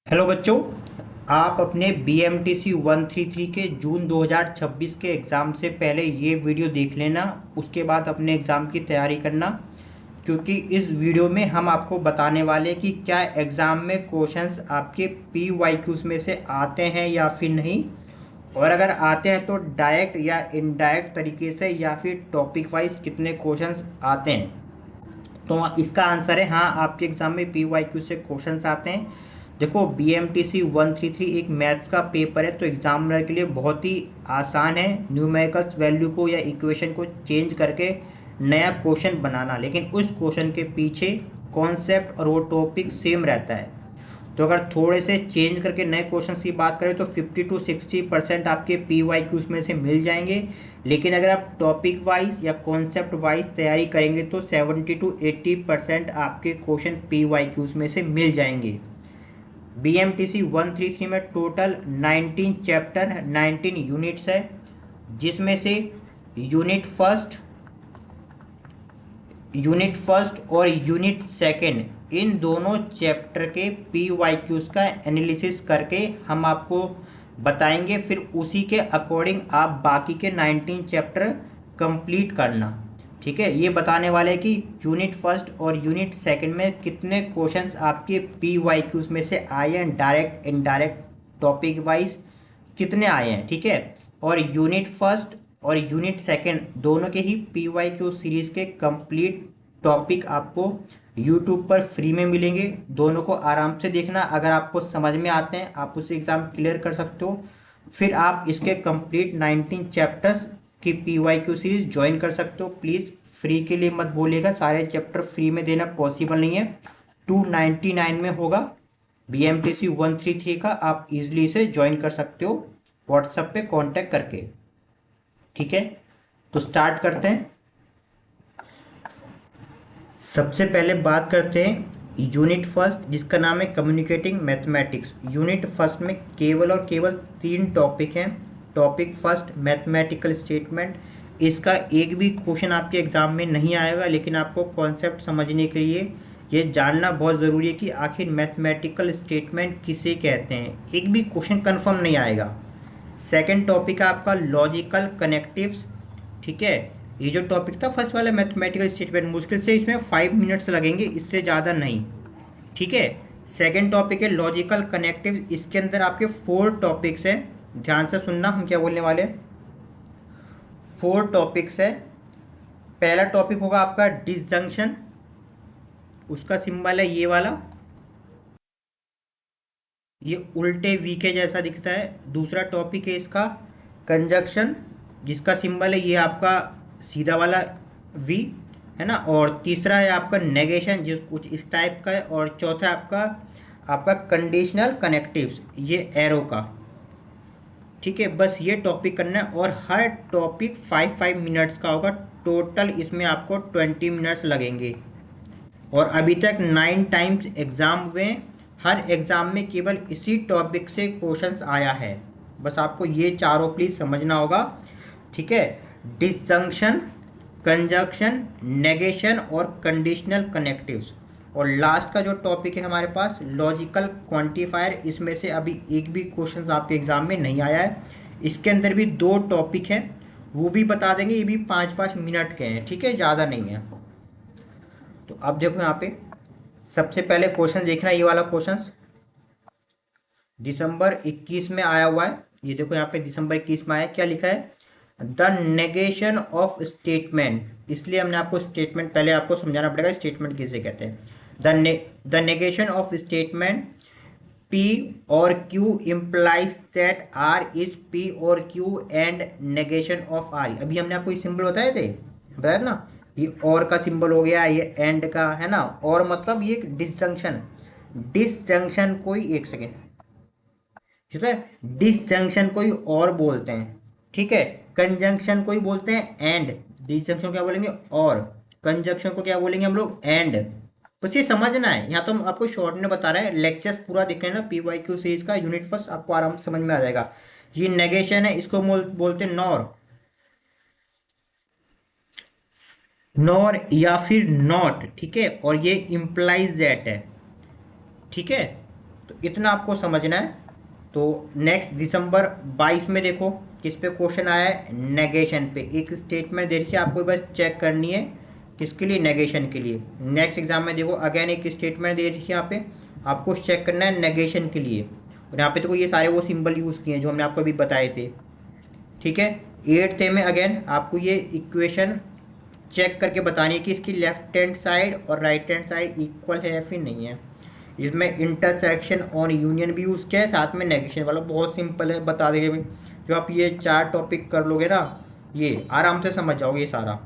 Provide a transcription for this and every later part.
Hello बच्चों। आप अपने बी एम टी सी 133 के जून 2026 के एग्ज़ाम से पहले ये वीडियो देख लेना। उसके बाद अपने एग्ज़ाम की तैयारी करना, क्योंकि इस वीडियो में हम आपको बताने वाले कि क्या एग्ज़ाम में क्वेश्चंस आपके पी वाई क्यूज़ में से आते हैं या फिर नहीं, और अगर आते हैं तो डायरेक्ट या इनडायरेक्ट तरीके से, या फिर टॉपिक वाइज कितने क्वेश्चंस आते हैं। तो इसका आंसर है हाँ, आपके एग्जाम में पी वाई क्यू से क्वेश्चंस आते हैं। देखो, बी एम टी सी 133 एक मैथ्स का पेपर है, तो एग्जामिनर के लिए बहुत ही आसान है न्यूमेरिकल्स वैल्यू को या इक्वेशन को चेंज करके नया क्वेश्चन बनाना, लेकिन उस क्वेश्चन के पीछे कॉन्सेप्ट और वो टॉपिक सेम रहता है। तो अगर थोड़े से चेंज करके नए क्वेश्चन की बात करें तो 50 to 60% आपके पी वाई क्यूज में से मिल जाएंगे। लेकिन अगर आप टॉपिक वाइज या कॉन्सेप्ट वाइज तैयारी करेंगे तो 70 to 80% आपके क्वेश्चन पी वाई क्यूज में से मिल जाएंगे। बी एम टी सी 133 में टोटल 19 चैप्टर 19 यूनिट्स है, जिसमें से यूनिट फर्स्ट यूनिट फर्स्ट और यूनिट सेकंड इन दोनों चैप्टर के पी वाई क्यूज़ का एनालिसिस करके हम आपको बताएंगे। फिर उसी के अकॉर्डिंग आप बाकी के 19 चैप्टर कंप्लीट करना। ठीक है, ये बताने वाले हैं कि यूनिट फर्स्ट और यूनिट सेकंड में कितने क्वेश्चंस आपके पी वाई क्यूज़ में से आए हैं, डायरेक्ट इनडायरेक्ट टॉपिक वाइज कितने आए हैं। ठीक है, और यूनिट फर्स्ट और यूनिट सेकंड दोनों के ही पी वाई क्यू सीरीज़ के कंप्लीट टॉपिक आपको यूट्यूब पर फ्री में मिलेंगे। दोनों को आराम से देखना, अगर आपको समझ में आते हैं आप उसे एग्ज़ाम क्लियर कर सकते हो। फिर आप इसके कंप्लीट 19 चैप्टर्स की P Y Q series join कर सकते हो। प्लीज़ फ्री के लिए मत बोलिएगा, सारे चैप्टर फ्री में देना पॉसिबल नहीं है। 299 में होगा बी एम टी सी 133 का। आप इजली इसे ज्वाइन कर सकते हो व्हाट्सएप पे कांटेक्ट करके। ठीक है, तो स्टार्ट करते हैं। सबसे पहले बात करते हैं यूनिट फर्स्ट, जिसका नाम है कम्युनिकेटिंग मैथमेटिक्स। यूनिट फर्स्ट में केवल और केवल 3 टॉपिक हैं। Topic first mathematical statement. इसका एक भी क्वेश्चन आपके एग्जाम में नहीं आएगा, लेकिन आपको कॉन्सेप्ट समझने के लिए ये जानना बहुत ज़रूरी है कि आखिर मैथमेटिकल स्टेटमेंट किसे कहते हैं। एक भी क्वेश्चन कंफर्म नहीं आएगा। सेकंड टॉपिक है आपका लॉजिकल कनेक्टिव्स। ठीक है, ये जो टॉपिक था फर्स्ट वाला मैथमेटिकल स्टेटमेंट, मुश्किल से इसमें 5 मिनट्स लगेंगे, इससे ज़्यादा नहीं। ठीक है, सेकंड टॉपिक है लॉजिकल कनेक्टिव। इसके अंदर आपके 4 टॉपिक्स हैं, ध्यान से सुनना हम क्या बोलने वाले हैं। 4 टॉपिक्स है। पहला टॉपिक होगा आपका डिसजंक्शन, उसका सिंबल है ये वाला, ये उल्टे वी के जैसा दिखता है। दूसरा टॉपिक है इसका कंजक्शन, जिसका सिंबल है ये आपका सीधा वाला वी, है ना। और तीसरा है आपका नेगेशन, जो कुछ इस टाइप का है। और चौथा है आपका आपका कंडीशनल कनेक्टिव्स, ये एरो का। ठीक है, बस ये टॉपिक करना है, और हर टॉपिक 5 5 मिनट्स का होगा। टोटल इसमें आपको 20 मिनट्स लगेंगे। और अभी तक 9 टाइम्स एग्ज़ाम हुए, हर एग्ज़ाम में केवल इसी टॉपिक से क्वेश्चंस आया है। बस आपको ये चारों प्लीज़ समझना होगा। ठीक है, डिसजंक्शन, कंजक्शन, नेगेशन और कंडीशनल कनेक्टिव्स। और लास्ट का जो टॉपिक है हमारे पास लॉजिकल क्वांटिफायर, इसमें से अभी एक भी क्वेश्चन आपके एग्ज़ाम में नहीं आया है। इसके अंदर भी 2 टॉपिक हैं, वो भी बता देंगे। ये भी 5 5 मिनट के हैं, ठीक है, ज़्यादा नहीं है। तो अब देखो यहाँ पे सबसे पहले क्वेश्चन देखना, ये वाला क्वेश्चन दिसंबर 21 में आया हुआ है। ये देखो यहाँ पे दिसंबर 21 में आया, क्या लिखा है, द नेगेशन ऑफ स्टेटमेंट। इसलिए हमने आपको स्टेटमेंट पहले आपको समझाना पड़ेगा स्टेटमेंट किसे कहते हैं। The negation of statement P और Q implies that R is P और Q and negation of R। अभी हमने आपको ये सिंबल बताया ना, ये और का सिंबल हो गया, ये एंड का है ना। और मतलब ये डिसजंक्शन, डिसजंक्शन कोई, एक सेकेंड, ठीक है, डिसजंक्शन कोई और बोलते हैं। ठीक है, कंजंक्शन कोई बोलते हैं एंड, डिसजंक्शन क्या बोलेंगे और, कंजंक्शन को क्या बोलेंगे हम लोग एंड। बस ये समझना है, यहाँ तो हम आपको शॉर्ट में बता रहे हैं, लेक्चर्स पूरा देख लेना पी वाई क्यू सीरीज का यूनिट फर्स्ट, आपको आराम से समझ में आ जाएगा। ये नेगेशन है, इसको बोलते हैं नॉर, नॉर या फिर नॉट। ठीक है, और ये इम्प्लाइज दैट है। ठीक है, तो इतना आपको समझना है। तो नेक्स्ट दिसंबर 22 में देखो किस पे क्वेश्चन आया है, नेगेशन पे। एक स्टेटमेंट दे रखी है, आपको बस चेक करनी है किसके लिए, नेगेशन के लिए। नेक्स्ट एग्जाम में देखो अगेन एक स्टेटमेंट दे रखी है, यहाँ पे आपको चेक करना है नेगेशन के लिए। और यहाँ पे देखो ये सारे वो सिंबल यूज़ किए हैं जो हमने आपको अभी बताए थे, ठीक है। 8th में अगेन आपको ये इक्वेशन चेक करके बतानी है कि इसकी लेफ्ट हैंड साइड और राइट हैंड साइड इक्वल है या फिर नहीं है। इसमें इंटरसेक्शन और यूनियन भी यूज़ किया है, साथ में नेगेशन वाला। बहुत सिंपल है, बता देंगे भाई। जो आप ये 4 टॉपिक कर लोगे ना, ये आराम से समझ जाओगे ये सारा।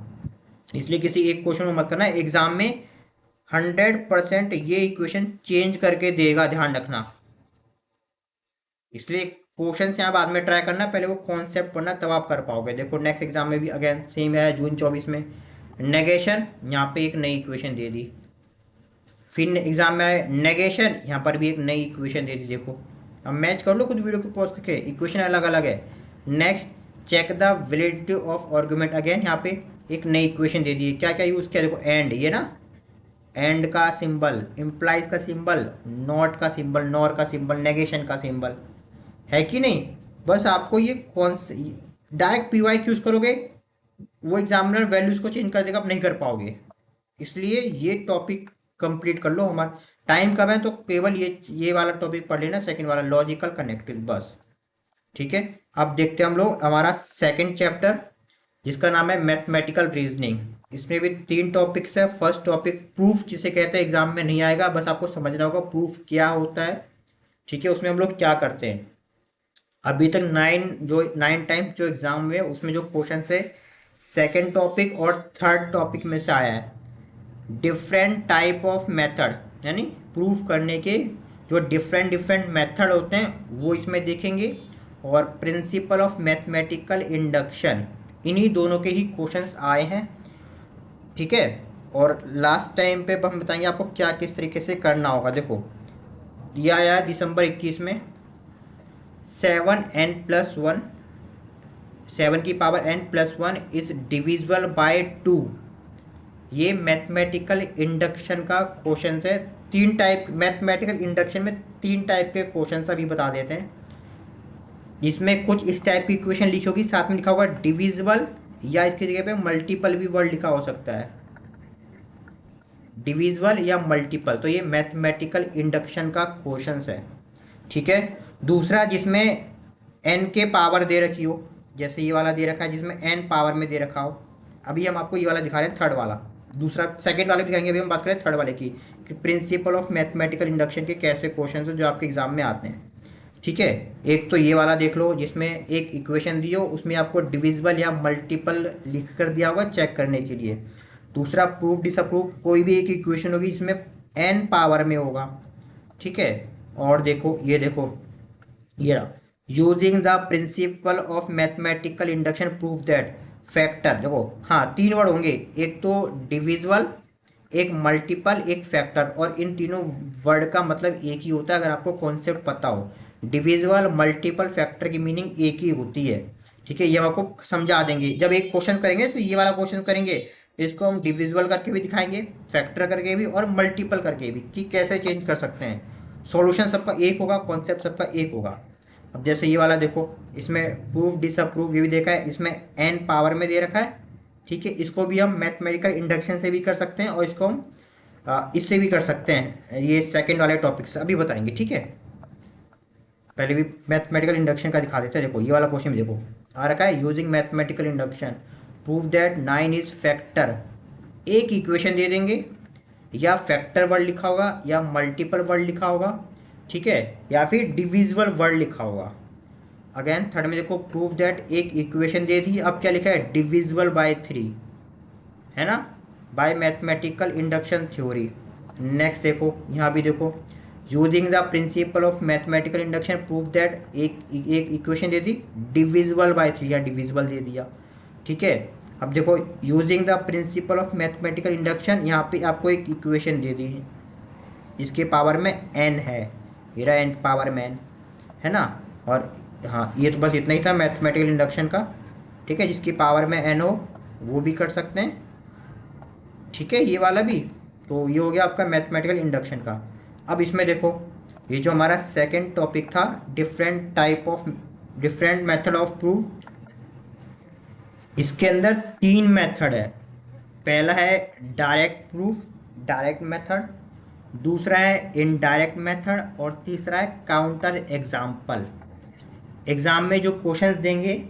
इसलिए किसी एक क्वेश्चन में मत करना, एग्जाम में 100% ये इक्वेशन चेंज करके देगा, ध्यान रखना। इसलिए क्वेश्चन यहाँ बाद में ट्राई करना, पहले वो कॉन्सेप्ट पढ़ना, तब आप कर पाओगे। देखो नेक्स्ट एग्जाम में भी अगेन सेम है, जून 24 में नेगेशन, यहाँ पे एक नई इक्वेशन दे दी। फिर एग्जाम में आए नेगेशन, यहाँ पर भी एक नई इक्वेशन दे दी। देखो अब मैच कर लो खुद वीडियो को पॉज करके, इक्वेशन अलग अलग है। Next check the validity of argument, again यहाँ पे एक नई इक्वेशन दे दी है। क्या क्या यूज़ किया, देखो एंड, ये ना एंड का सिंबल, इम्प्लाइज का सिंबल, नॉट का सिंबल, नॉर का सिंबल, नेगेशन का सिंबल, है कि नहीं। बस आपको ये कौन से डायरेक्ट पीवाई यूज करोगे, वो एग्जामिनर वैल्यूज को चेंज कर देगा, आप नहीं कर पाओगे। इसलिए ये टॉपिक कंप्लीट कर लो। हमारा टाइम कम है तो केवल ये वाला टॉपिक पढ़ लेना, सेकंड वाला लॉजिकल कनेक्टिव, बस, ठीक है। अब देखते हैं हम लोग हमारा सेकंड चैप्टर, जिसका नाम है मैथमेटिकल रीजनिंग। इसमें भी 3 टॉपिक्स है। फर्स्ट टॉपिक प्रूफ, जिसे कहते हैं, एग्जाम में नहीं आएगा, बस आपको समझना होगा प्रूफ क्या होता है, ठीक है। उसमें हम लोग क्या करते हैं, अभी तक 9 टाइम्स जो एग्जाम हुए उसमें जो क्वेश्चन है सेकंड टॉपिक और थर्ड टॉपिक में से आया है। डिफरेंट टाइप ऑफ मेथड, यानी प्रूफ करने के जो डिफरेंट मेथड होते हैं वो इसमें देखेंगे। और प्रिंसिपल ऑफ मैथमेटिकल इंडक्शन, इन्हीं दोनों के ही क्वेश्चंस आए हैं, ठीक है। और लास्ट टाइम पे हम बताएंगे आपको क्या किस तरीके से करना होगा। देखो यह आया है दिसंबर 21 में, 7n+1, 7 की power n+1 is divisible by 2। ये मैथमेटिकल इंडक्शन का क्वेश्चन है। 3 टाइप मैथमेटिकल इंडक्शन में 3 टाइप के क्वेश्चन अभी बता देते हैं। इसमें कुछ इस टाइप की इक्वेशन लिखी होगी, साथ में लिखा होगा डिविजिबल, या इसकी जगह पे मल्टीपल भी वर्ड लिखा हो सकता है, डिविजिबल या मल्टीपल। तो ये मैथमेटिकल इंडक्शन का क्वेश्चन है, ठीक है। दूसरा जिसमें n के पावर दे रखी हो, जैसे ये वाला दे रखा है जिसमें n पावर में दे रखा हो। अभी हम आपको ये वाला दिखा रहे हैं, थर्ड वाला। दूसरा सेकंड वाले दिखाएंगे, अभी हम बात करें थर्ड वाले की, कि प्रिंसिपल ऑफ मैथमेटिकल इंडक्शन के कैसे क्वेश्चन हैं जो आपके एग्जाम में आते हैं, ठीक है। एक तो ये वाला देख लो, जिसमें एक इक्वेशन दी हो, उसमें आपको डिविजिबल या मल्टीपल लिख कर दिया होगा चेक करने के लिए। दूसरा प्रूफ डिसअप्रूव, कोई भी एक इक्वेशन होगी जिसमें n पावर में होगा, ठीक है। और देखो ये देखो, ये using the principle of mathematical induction proof that factor. देखो हाँ 3 वर्ड होंगे, एक तो डिविजिबल, एक मल्टीपल, एक फैक्टर। और इन तीनों वर्ड का मतलब एक ही होता है, अगर आपको कॉन्सेप्ट पता हो। डिविजिबल, मल्टीपल, फैक्टर की मीनिंग एक ही होती है, ठीक है। ये हम आपको समझा देंगे जब एक क्वेश्चन करेंगे। तो ये वाला क्वेश्चन करेंगे, इसको हम डिविजिबल करके भी दिखाएंगे, फैक्टर करके भी, और मल्टीपल करके भी, कि कैसे चेंज कर सकते हैं। सॉल्यूशन सबका एक होगा, कॉन्सेप्ट सबका एक होगा। अब जैसे ये वाला देखो, इसमें प्रूफ डिसअप्रूव ये भी देखा है, इसमें n पावर में दे रखा है, ठीक है। इसको भी हम मैथमेटिकल इंडक्शन से भी कर सकते हैं, और इसको हम इससे भी कर सकते हैं। ये सेकंड वाले टॉपिक से अभी बताएंगे, ठीक है। पहले भी मैथमेटिकल इंडक्शन का दिखा देते हैं। देखो ये वाला क्वेश्चन भी देखो आ रखा है, using mathematical induction prove that 9 is factor. एक इक्वेशन दे देंगे, या फैक्टर वर्ड लिखा होगा, या मल्टीपल वर्ड लिखा होगा, ठीक है, या फिर डिविजिबल वर्ड लिखा होगा। अगेन थर्ड में देखो प्रूव दैट, एक इक्वेशन दे दी, अब क्या लिखा है, डिविजिबल बाय 3, है ना, by mathematical induction theory. Next देखो यहाँ भी देखो, using the principle of mathematical induction prove that, एक इक्वेशन दे दी, डिविजिबल बाय 3 या डिविजिबल दे दिया, ठीक है। अब देखो using the principle of mathematical induction, यहाँ पे आपको एक इक्वेशन दे दी है, इसके पावर में n है, मेरा n पावर में n है ना। और हाँ ये तो बस इतना ही था मैथमेटिकल इंडक्शन का, ठीक है। जिसकी पावर में n हो वो भी कर सकते हैं, ठीक है, ये वाला भी। तो ये हो गया आपका मैथमेटिकल इंडक्शन का। अब इसमें देखो ये जो हमारा सेकंड टॉपिक था, डिफरेंट मेथड ऑफ प्रूफ, इसके अंदर तीन मेथड है। पहला है डायरेक्ट प्रूफ, डायरेक्ट मेथड, दूसरा है इनडायरेक्ट मेथड और तीसरा है काउंटर एग्जाम्पल। एग्जाम में जो क्वेश्चंस देंगे,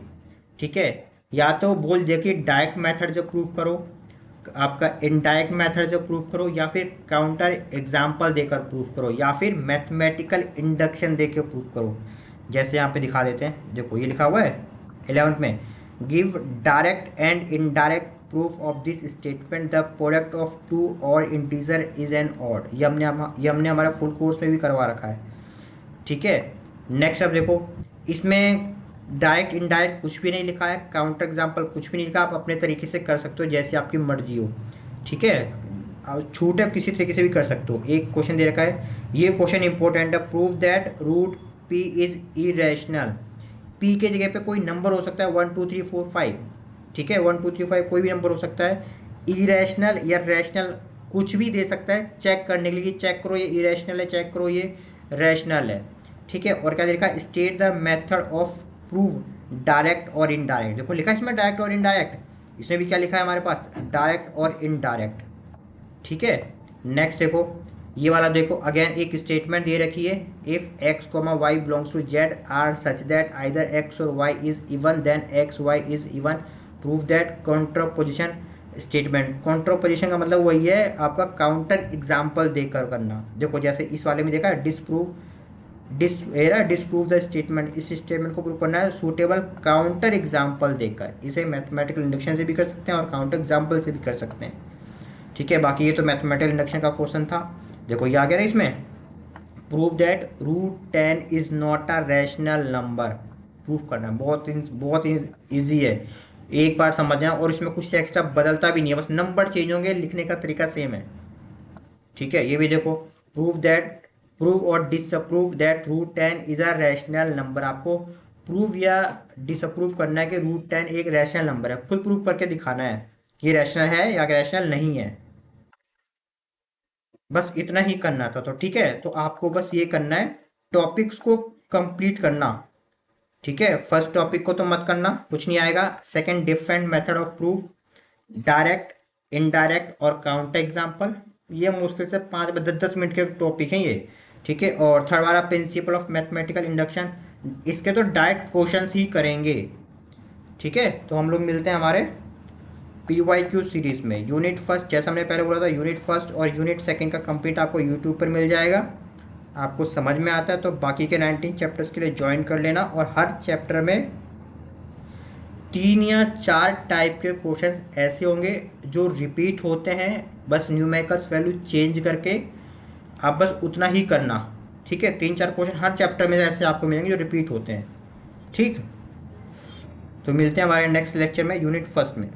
ठीक है, या तो बोल दे कि डायरेक्ट मेथड जो प्रूफ करो, आपका इनडायरेक्ट मेथड जो प्रूफ करो, या फिर काउंटर एग्जाम्पल देकर प्रूफ करो, या फिर मैथमेटिकल इंडक्शन देकर प्रूफ करो। जैसे यहाँ पे दिखा देते हैं, देखो ये लिखा हुआ है 11th में, give direct and indirect proof of this statement, the product of two odd integer is an odd. ये हमने हमारा फुल कोर्स में भी करवा रखा है, ठीक है। नेक्स्ट अब देखो, इसमें डायरेक्ट इनडायरेक्ट कुछ भी नहीं लिखा है, काउंटर एग्जाम्पल कुछ भी नहीं लिखा, आप अपने तरीके से कर सकते हो जैसे आपकी मर्जी हो, ठीक है। छूट है, किसी तरीके से भी कर सकते हो। एक क्वेश्चन दे रखा है, ये क्वेश्चन इंपॉर्टेंट है, prove that root P is irrational. P के जगह पे कोई नंबर हो सकता है 1 2 3 4 5, ठीक है, 1 2 3 5 कोई भी नंबर हो सकता है। इरेशनल या रैशनल कुछ भी दे सकता है, चेक करने के लिए, चेक करो ये इरेशनल है, चेक करो ये रैशनल है, ठीक है। और क्या लिखा है, state the method of prove direct और इनडायरेक्ट। देखो लिखा है इसमें डायरेक्ट और इनडायरेक्ट, इसमें भी क्या लिखा है हमारे पास, डायरेक्ट और इनडायरेक्ट, ठीक है। नेक्स्ट देखो, ये वाला देखो, अगेन एक स्टेटमेंट दे रखी है, if x comma y belongs to z are such that either x or y is even then x y is even, prove that contraposition statement. Contraposition का मतलब वही है आपका काउंटर एग्जाम्पल देकर करना। देखो जैसे इस वाले में देखा है, डिसप्रूव द स्टेटमेंट, इस स्टेटमेंट को प्रूव करना है सूटेबल काउंटर एग्जाम्पल देकर। इसे मैथमेटिकल इंडक्शन से भी कर सकते हैं और काउंटर एग्जाम्पल से भी कर सकते हैं, ठीक है। बाकी ये तो मैथमेटिकल इंडक्शन का क्वेश्चन था। देखो ये आ गया ना इसमें, prove that root 10 is not a rational number. Proof करना है, बहुत ईजी है, एक बार समझना। और इसमें कुछ एक्स्ट्रा बदलता भी नहीं है, बस नंबर चेंज होंगे, लिखने का तरीका सेम है, ठीक है। ये भी देखो, prove or disapprove that root 10 is a rational number. आपको प्रूव या डिसअप्रूव करना है कि रूट 10 एक रैशनल नंबर है, खुद प्रूव करके दिखाना है कि ये रैशनल है या रैशनल नहीं है, बस इतना ही करना था। तो ठीक है, तो आपको बस ये करना है, टॉपिक्स को कंप्लीट करना, ठीक है। फर्स्ट टॉपिक को तो मत करना, कुछ नहीं आएगा। Second, different method of proof, direct, indirect और काउंटर एग्जाम्पल, ये मुश्किल से 5 10 मिनट के टॉपिक हैं ये, ठीक है। और थर्ड वाला प्रिंसिपल ऑफ मैथमेटिकल इंडक्शन, इसके तो डायरेक्ट क्वेश्चन ही करेंगे, ठीक है। तो हम लोग मिलते हैं हमारे PYQ सीरीज़ में। यूनिट फर्स्ट, जैसा हमने पहले बोला था, यूनिट फर्स्ट और यूनिट सेकंड का कंप्लीट आपको यूट्यूब पर मिल जाएगा। आपको समझ में आता है तो बाकी के 19 चैप्टर्स के लिए ज्वाइन कर लेना। और हर चैप्टर में 3 या 4 टाइप के क्वेश्चंस ऐसे होंगे जो रिपीट होते हैं, बस न्यूमेरिकल्स वैल्यू चेंज करके, आप बस उतना ही करना, ठीक है। 3 4 क्वेश्चन हर चैप्टर में ऐसे आपको मिलेंगे जो रिपीट होते हैं, ठीक। तो मिलते हैं हमारे नेक्स्ट लेक्चर में यूनिट फर्स्ट में।